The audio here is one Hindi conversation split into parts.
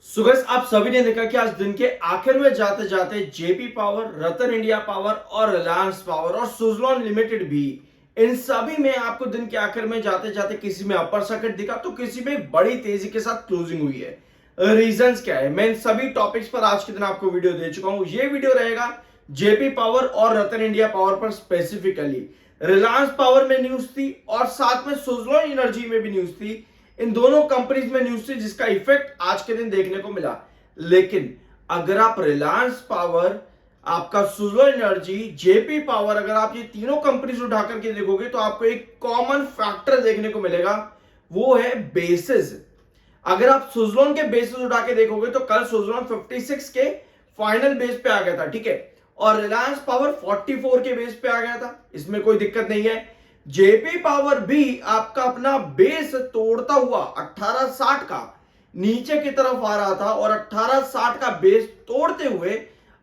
सो गाइस आप सभी ने देखा कि आज दिन के आखिर में जाते जाते जेपी पावर, रतन इंडिया पावर और रिलायंस पावर और सुजलॉन लिमिटेड भी, इन सभी में आपको दिन के आखिर में जाते जाते किसी में अपर सर्किट दिखा तो किसी में बड़ी तेजी के साथ क्लोजिंग हुई है। रीजंस क्या है, मैं इन सभी टॉपिक्स पर आज के दिन आपको वीडियो दे चुका हूं। ये वीडियो रहेगा जेपी पावर और रतन इंडिया पावर पर स्पेसिफिकली। रिलायंस पावर में न्यूज थी और साथ में सुजलॉन एनर्जी में भी न्यूज थी। इन दोनों कंपनीज में न्यूज थी जिसका इफेक्ट आज के दिन देखने को मिला। लेकिन अगर आप रिलायंस पावर, आपका सुजलॉन एनर्जी, जेपी पावर, अगर आप ये तीनों कंपनीज उठा करके देखोगे तो आपको एक कॉमन फैक्टर देखने को मिलेगा, वो है बेसिस। अगर आप सुजलॉन के बेसिस उठा के देखोगे तो कल सुजलॉन 56 के फाइनल बेस पे आ गया था, ठीक है, और रिलायंस पावर 44 के बेस पे आ गया था, इसमें कोई दिक्कत नहीं है। जेपी पावर भी आपका अपना बेस तोड़ता हुआ 1860 का नीचे की तरफ आ रहा था और 1860 का बेस तोड़ते हुए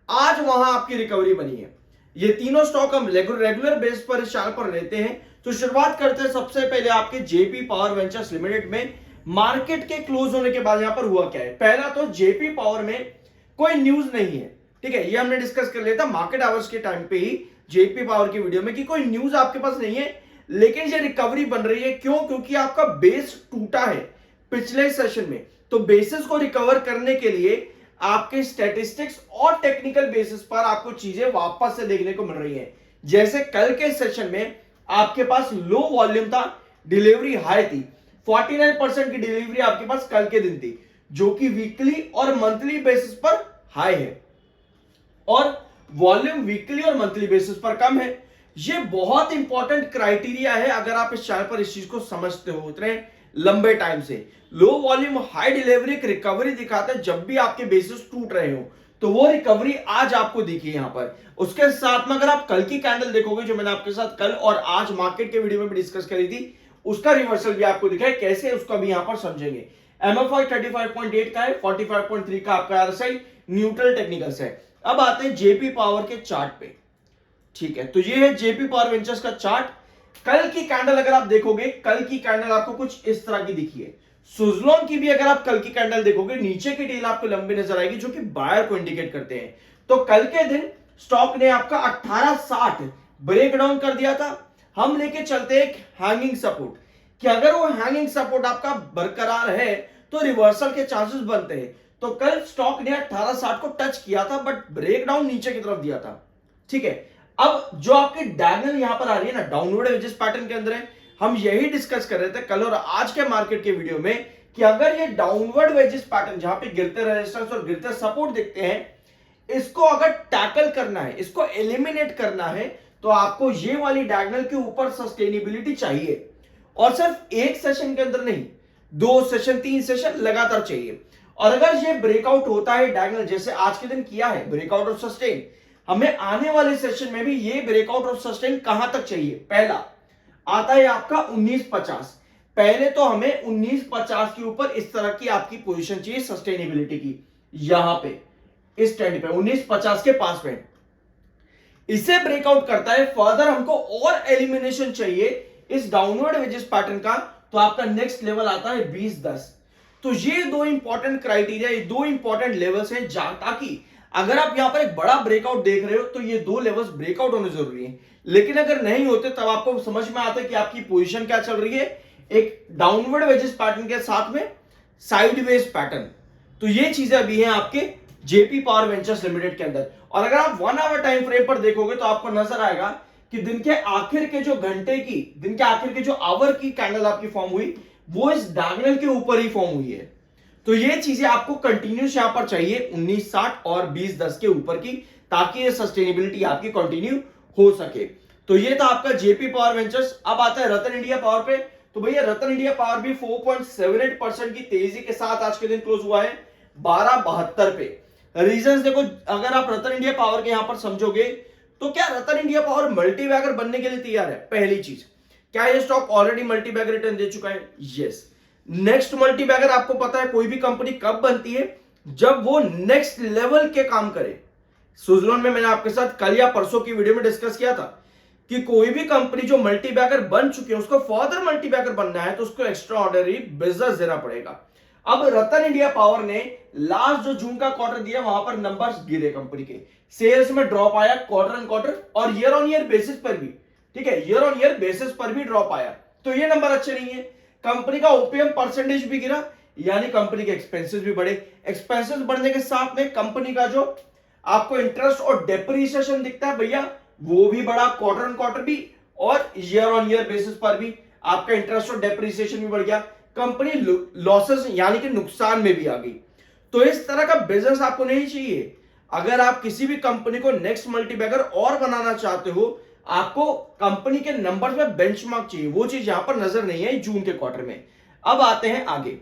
आज वहां आपकी रिकवरी बनी है। ये तीनों स्टॉक हम रेगुलर बेस पर इस चैनल पर लेते हैं। तो शुरुआत करते हैं सबसे पहले आपके जेपी पावर वेंचर्स लिमिटेड में। मार्केट के क्लोज होने के बाद यहां पर हुआ क्या है। पहला तो जेपी पावर में कोई न्यूज नहीं है, ठीक है, ये हमने डिस्कस कर लिया था मार्केट आवर्स के टाइम पे ही जेपी पावर की वीडियो में कि कोई न्यूज आपके पास नहीं है, लेकिन ये रिकवरी बन रही है। क्यों? क्योंकि आपका बेस टूटा है पिछले सेशन में। तो बेसिस को रिकवर करने के लिए आपके स्टैटिस्टिक्स और टेक्निकल बेसिस पर आपको चीजें वापस से देखने को मिल रही हैं। जैसे कल के सेशन में आपके पास लो वॉल्यूम था, डिलीवरी हाई थी, 49% की डिलीवरी आपके पास कल के दिन थी, जो कि वीकली और मंथली बेसिस पर हाई है, और वॉल्यूम वीकली और मंथली बेसिस पर कम है। ये बहुत इंपॉर्टेंट क्राइटेरिया है अगर आप इस चैनल पर इस चीज को समझते हो उतने लंबे टाइम से। लो वॉल्यूम हाई डिलीवरी एक रिकवरी दिखाता है जब भी आपके बेसिस टूट रहे हो, तो वो रिकवरी आज आपको दिखी यहां पर। उसके साथ में अगर आप कल की कैंडल देखोगे, जो मैंने आपके साथ कल और आज मार्केट के वीडियो में भी डिस्कस करी थी, उसका रिवर्सल भी आपको दिखा है। कैसे, उसका भी यहां पर समझेंगे। एमएफआई 35.8 का है, 45.3 का आपका आरएसआई न्यूट्रल टेक्निकल्स है। अब आते हैं जेपी पावर के चार्ट पे, ठीक है। तो ये है जेपी पावर वेंचर्स का चार्ट। कल की कैंडल अगर आप देखोगे, कल की कैंडल आपको कुछ इस तरह की दिखी है। सुजलॉन की भी अगर आप कल की कैंडल देखोगे, नीचे की टेल आपको लंबी नजर आएगी, जो कि बायर को इंडिकेट करते हैं। तो कल के दिन स्टॉक ने आपका 1860 ब्रेक डाउन कर दिया था। हम लेके चलते हैं हैंगिंग सपोर्ट, कि अगर वो हैंगिंग सपोर्ट आपका बरकरार है तो रिवर्सल के चांसेस बनते हैं। तो कल स्टॉक ने 1860 को टच किया था, बट ब्रेक डाउन नीचे की तरफ दिया था, ठीक है। अब जो आपकी डायगोनल यहां पर आ रही है ना, डाउनवर्ड वेजेस पैटर्न के अंदर है। हम यही डिस्कस कर रहे थे कल और आज के मार्केट के वीडियो में, कि अगर ये डाउनवर्ड वेजेस पैटर्न जहां पे गिरते रेजिस्टेंस और गिरते सपोर्ट दिखते हैं, इसको अगर टैकल करना है, इसको एलिमिनेट करना है, तो आपको ये वाली डायगोनल के ऊपर सस्टेनेबिलिटी चाहिए। और सिर्फ एक सेशन के अंदर नहीं, 2 सेशन 3 सेशन लगातार चाहिए। और अगर ये ब्रेकआउट होता है डायगोनल, जैसे आज के दिन किया है ब्रेकआउट और सस्टेन, हमें आने वाले सेशन में भी ये ब्रेकआउट और सस्टेन कहां तक चाहिए। पहला आता है आपका 1950। पहले तो हमें 1950 के ऊपर इस तरह की आपकी पोजीशन चाहिए सस्टेनेबिलिटी की, यहां पे इस ट्रेंड पे 1950 के पास में। इसे ब्रेकआउट करता है, फर्दर हमको और एलिमिनेशन चाहिए इस डाउनवर्ड वेजेस पैटर्न का, तो आपका नेक्स्ट लेवल आता है 2010। तो ये दो इंपॉर्टेंट क्राइटेरिया, ये दो इंपॉर्टेंट लेवल्स हैं, ताकि अगर आप यहां पर एक बड़ा ब्रेकआउट देख रहे हो तो ये दो लेवल्स ब्रेकआउट होने जरूरी है। लेकिन अगर नहीं होते तब आपको समझ में आता है कि आपकी पोजीशन क्या चल रही है, एक डाउनवर्ड वेजेस पैटर्न के साथ में साइडवेज पैटर्न। तो ये चीजें अभी हैं आपके जेपी पावर वेंचर्स लिमिटेड के अंदर। और अगर आप 1 आवर टाइम फ्रेम पर देखोगे तो आपको नजर आएगा कि दिन के आखिर के जो घंटे की, दिन के आखिर के जो आवर की कैंडल आपकी फॉर्म हुई, वो इस डायगोनल के ऊपर ही फॉर्म हुई है। तो ये चीजें आपको कंटिन्यूस यहां पर चाहिए 1960 और 2010 के ऊपर की, ताकि ये सस्टेनेबिलिटी आपकी कंटिन्यू हो सके। तो ये था आपका जेपी पावर वेंचर्स। अब आता है रतन इंडिया पावर पे। तो भैया रतन इंडिया पावर भी 4.78% की तेजी के साथ आज के दिन क्लोज हुआ है 1272 पे। रीजंस देखो, अगर आप रतन इंडिया पावर के यहां पर समझोगे तो क्या रतन इंडिया पावर मल्टीबैगर बनने के लिए तैयार है? पहली चीज, क्या ये स्टॉक ऑलरेडी मल्टीबैगर रिटर्न दे चुका है? यस। नेक्स्ट मल्टीबैगर आपको पता है कोई भी कंपनी कब बनती है? जब वो नेक्स्ट लेवल के काम करे। सुजलॉन में मैंने आपके साथ कल या परसों की वीडियो में डिस्कस किया था कि कोई भी कंपनी जो मल्टीबैगर बन चुकी है, उसको फर्दर मल्टीबैगर बनना है तो उसको एक्स्ट्रा ऑर्डिनरी बिजनेस देना पड़ेगा। अब रतन इंडिया पावर ने लास्ट जो जून का क्वार्टर दिया वहां पर नंबर्स गिरे कंपनी के, सेल्स में ड्रॉप आया क्वार्टर ऑन क्वार्टर और ईयर ऑन ईयर बेसिस पर भी, ठीक है, ईयर ऑन ईयर बेसिस पर भी ड्रॉप आया, तो ये नंबर अच्छे नहीं है। कंपनी का ओपीएम परसेंटेज भी गिरा, यानी कंपनी के एक्सपेंसेस भी बढ़े। एक्सपेंसेस बढ़ने के साथ में कंपनी का जो आपको इंटरेस्ट और डेप्रिसिएशन दिखता है भैया, वो भी बढ़ा क्वार्टर ऑन क्वार्टर भी और ईयर ऑन ईयर बेसिस पर भी आपका इंटरेस्ट और डेप्रिसिएशन भी बढ़ गया। कंपनी लॉसेस यानी कि नुकसान में भी आ गई। तो इस तरह का बिजनेस आपको नहीं चाहिए। अगर आप किसी भी कंपनी को नेक्स्ट मल्टीबैगर और बनाना चाहते हो, आपको कंपनी के नंबर्स में बेंचमार्क चाहिए, वो चीज यहां पर नजर नहीं है जून के क्वार्टर में। अब आते हैं आगे।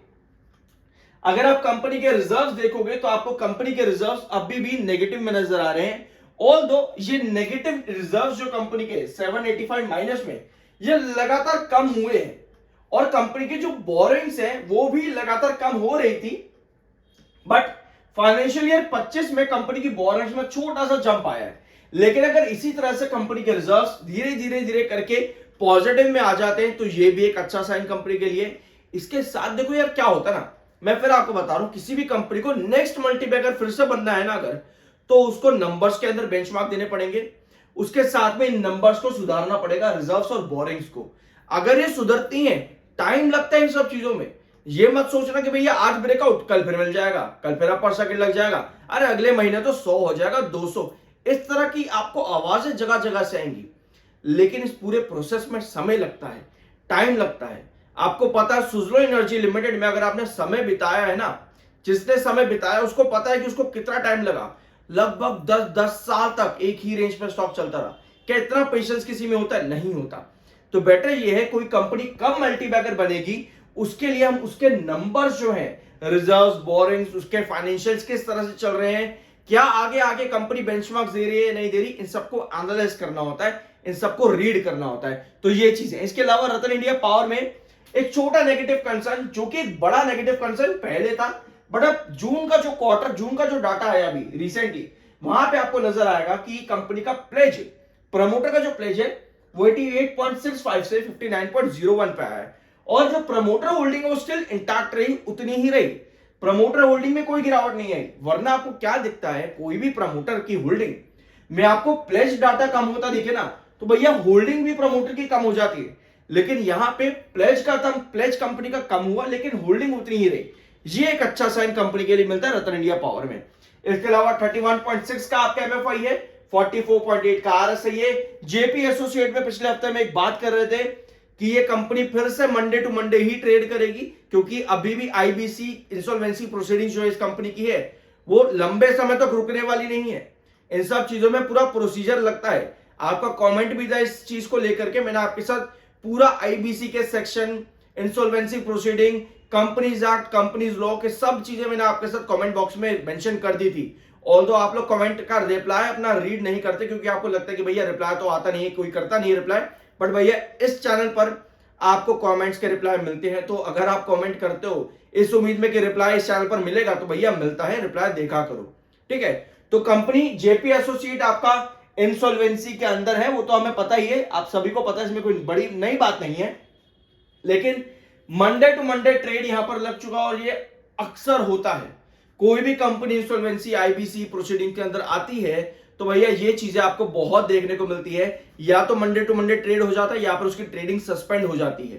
अगर आप कंपनी के रिजर्व्स देखोगे तो आपको कंपनी के रिजर्व्स अभी भी नेगेटिव में नजर आ रहे हैं। ऑल्दो ये नेगेटिव रिजर्व्स जो कंपनी के 785 माइनस में ये लगातार कम हुए हैं और कंपनी की जो बोरिंग्स है वो भी लगातार कम हो रही थी, बट फाइनेंशियल ईयर 25 में कंपनी की बोरिंग्स में छोटा सा जंप आया है। लेकिन अगर इसी तरह से कंपनी के रिजर्व्स धीरे धीरे धीरे करके पॉजिटिव में आ जाते हैं तो ये भी एक अच्छा साइन कंपनी के लिए। इसके साथ देखो यार क्या होता है ना, मैं फिर आपको बता रहा हूं, किसी भी कंपनी को नेक्स्ट मल्टीबैगर फिर से बनना है ना अगर, तो उसको नंबर्स के अंदर बेंचमार्क देने पड़ेंगे, उसके साथ में इन नंबर्स को सुधारना पड़ेगा, रिजर्व्स और बोरिंग्स को। अगर ये सुधरती हैं, टाइम लगता है इन सब चीजों में। ये मत सोचना कि भैया आज ब्रेकआउट कल फिर मिल जाएगा, कल फिर अपर सर्किट लग जाएगा, अरे अगले महीने तो 100 हो जाएगा 200, इस तरह की आपको आवाजें जगह जगह से आएंगी। लेकिन इस पूरे प्रोसेस में समय लगता है, टाइम लगता है। आपको पता है सुजलोन एनर्जी लिमिटेड में अगर आपने समय बिताया है ना, जिसने समय बिताया उसको पता है कि उसको कितना टाइम लगा, लगभग 10 साल तक एक ही रेंज पर स्टॉक चलता रहा। क्या इतना पेशेंस किसी में होता है? नहीं होता। तो बेटर ये है कोई कंपनी कब मल्टीबैगर बनेगी उसके लिए हम उसके नंबर्स जो है, रिजर्व्स, बोरिंग्स, उसके फाइनेंशियल्स किस तरह से चल रहे हैं, क्या आगे आगे कंपनी बेंचमार्क दे रही है नहीं दे रही, इन सबको एनालाइज करना होता है, इन सबको रीड करना होता है। तो ये चीजें। इसके अलावा रतन इंडिया पावर में एक छोटा नेगेटिव कंसर्न, जो कि एक बड़ा नेगेटिव कंसर्न पहले था, बट अब जून का जो क्वार्टर, जून का जो डाटा आया अभी रिसेंटली, वहां पे आपको नजर आएगा कि कंपनी का प्लेज, प्रमोटर का जो प्लेज है वो 88.65 से 59.01 पे आया है और जो प्रमोटर होल्डिंग है वो स्टिल इंटैक्ट रही, उतनी ही रही। प्रमोटर होल्डिंग में कोई गिरावट नहीं आई। वरना आपको क्या दिखता है, कोई भी प्रमोटर की होल्डिंग में आपको प्लेज डाटा कम होता दिखे ना, तो भैया होल्डिंग भी प्रमोटर की कम हो जाती है। लेकिन यहां पे प्लेज कंपनी का कम हुआ लेकिन होल्डिंग उतनी ही रही। ये एक अच्छा साइन कंपनी के लिए मिलता है रतन इंडिया पावर में। इसके अलावा 31.6 का आपका एमएफआई है, 44.8 का आरएसआई है। जेपी एसोसिएट में पिछले हफ्ते में एक बात कर रहे थे कि ये कंपनी फिर से मंडे टू मंडे ही ट्रेड करेगी, क्योंकि अभी भी आईबीसी इंसॉल्वेंसी प्रोसीडिंग जो इस कंपनी की है वो लंबे समय तक रुकने वाली नहीं है। इन सब चीजों में पूरा प्रोसीजर लगता है। आपका कमेंट भी था इस चीज को लेकर के, मैंने आपके साथ पूरा आईबीसी के section, insolvency proceeding, companies act, companies law के सब चीजें मैंने आपके साथ कमेंट बॉक्स में मेंशन कर दी थी। ऑल्दो आप लोग कमेंट का रिप्लाई अपना रीड नहीं करते क्योंकि आपको लगता है कि भैया रिप्लाई तो आता नहीं है, कोई करता नहीं है रिप्लाई, बट भैया इस चैनल पर आपको कमेंट्स के रिप्लाई मिलते हैं। तो अगर आप कमेंट करते हो इस उम्मीद में कि रिप्लाई इस चैनल पर मिलेगा, तो भैया मिलता है, रिप्लाई देखा करो, ठीक है। तो कंपनी जेपी एसोसिएट आपका इंसॉल्वेंसी के अंदर है, वो तो हमें पता ही है, आप सभी को पता है, इसमें कोई बड़ी नई बात नहीं है। लेकिन मंडे टू मंडे ट्रेड यहां पर लग चुका और ये अक्सर होता है। कोई भी कंपनी इंसॉल्वेंसी आईबीसी प्रोसीडिंग के अंदर आती है तो भैया ये चीजें आपको बहुत देखने को मिलती है, या तो मंडे टू मंडे ट्रेड हो जाता है या फिर उसकी ट्रेडिंग सस्पेंड हो जाती है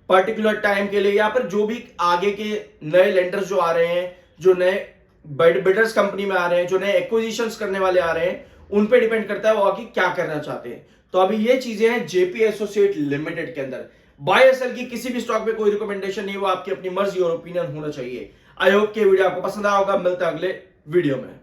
पर्टिकुलर टाइम के लिए, या फिर जो भी आगे के नए लेंडर्स जो आ रहे हैं, जो नए बिडर्स कंपनी में आ रहे हैं, जो नए एक्विजिशंस करने वाले आ रहे हैं, उन पे डिपेंड करता है वो आगे क्या करना चाहते हैं। तो अभी ये चीजें हैं जेपी एसोसिएट लिमिटेड के अंदर। बाय या सेल की किसी भी स्टॉक पे कोई रिकमेंडेशन नहीं, वो आपकी अपनी मर्जी और ओपिनियन होना चाहिए। आई होप कि वीडियो आपको पसंद आया होगा। मिलता है अगले वीडियो में।